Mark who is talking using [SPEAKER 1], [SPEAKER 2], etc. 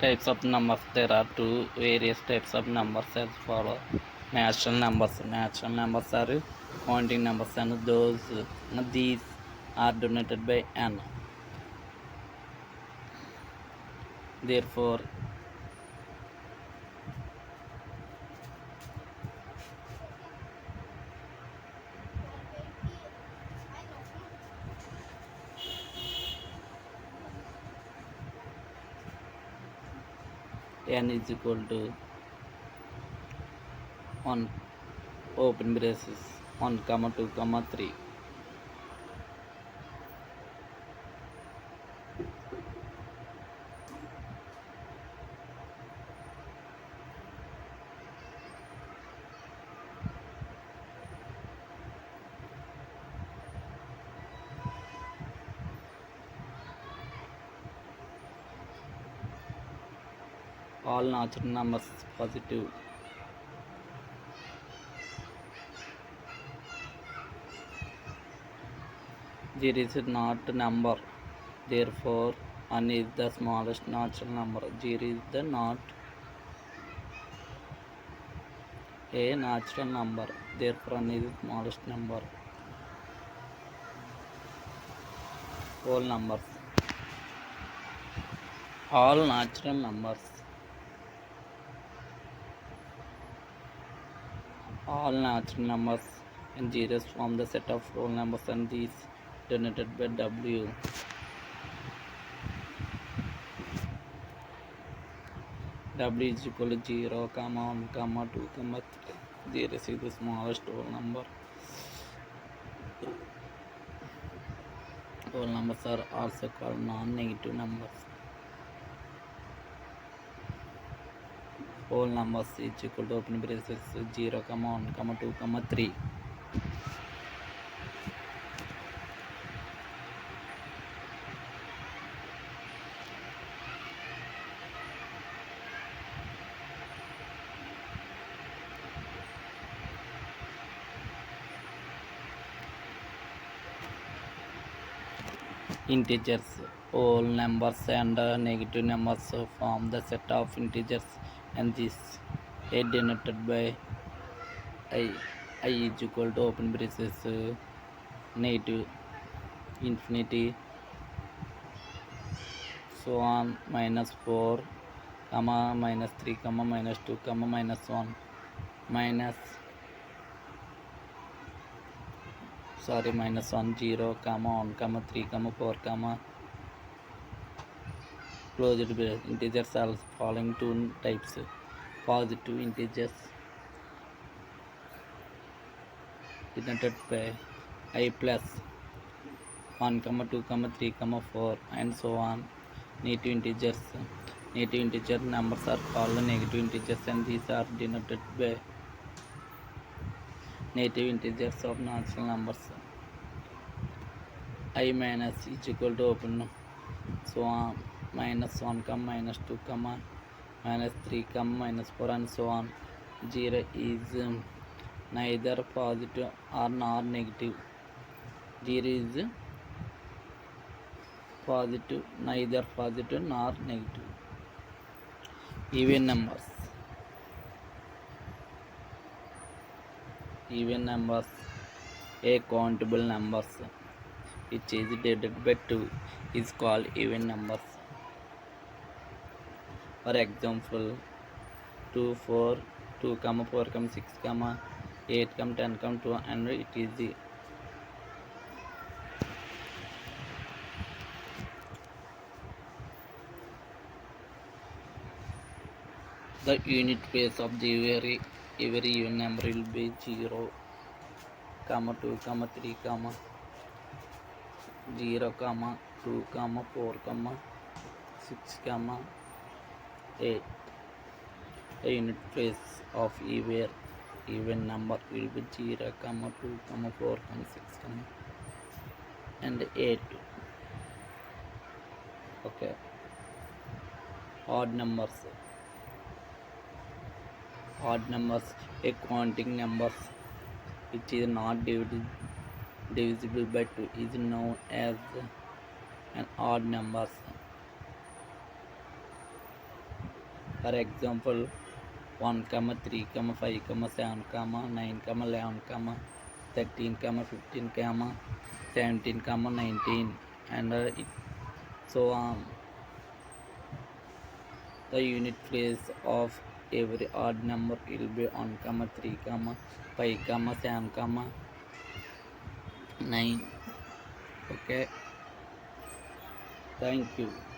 [SPEAKER 1] Types of numbers. There are two various types of numbers as follow. Natural numbers. Natural numbers are counting numbers, and these are denoted by n. Therefore, n is equal to 1 open braces 1 comma 2 comma 3. All natural numbers positive. There is not number, therefore 1 is the smallest natural number. 0 is the not a natural number, therefore 1 is the smallest number. Whole numbers. All natural numbers. All natural numbers and zeros form the set of whole numbers, and these denoted by W. W is equal to 0, 1, 2, 3. 0 is the smallest whole number. Whole numbers are also called non-negative numbers. Whole numbers is equal to open braces 0, 1, 2, 3. Integers. Whole numbers and negative numbers form the set of integers, and this is denoted by I. I is equal to open braces negative infinity so on -4 comma -3 comma -2 comma -1 minus -1 0 comma 1 comma 3 comma 4 comma closed braces. Integers are following two types: positive integers denoted by I plus 1 comma 2 comma 3 comma 4 and so on. Negative integers. Negative integer numbers are called negative integers, and these are denoted by negative integers of natural numbers. I minus is equal to open so on -1 comma -2 comma -3 comma -4 and so on. 0 is neither positive or nor negative. 0 is positive, neither positive nor negative. Even numbers. Even numbers, a countable numbers which is divided by 2 is called even numbers. For example, 2, 4, 2, 4, 6, 8, 10, 2, and it is the unit place of the every even number will be 0, 2, 3, 0, 2, 4, 6, 8. The unit place of even number will be 0, 2, 4, 6, and 8. Okay. Odd numbers. Odd numbers, a counting numbers which is not divisible by 2 is known as an odd numbers. For example, 1, 3, 5, 7, 9, 11, 13, 15, 17, 19, and so on. The unit place of every odd number will be 1, 3, 5, 7, 9. Okay, thank you.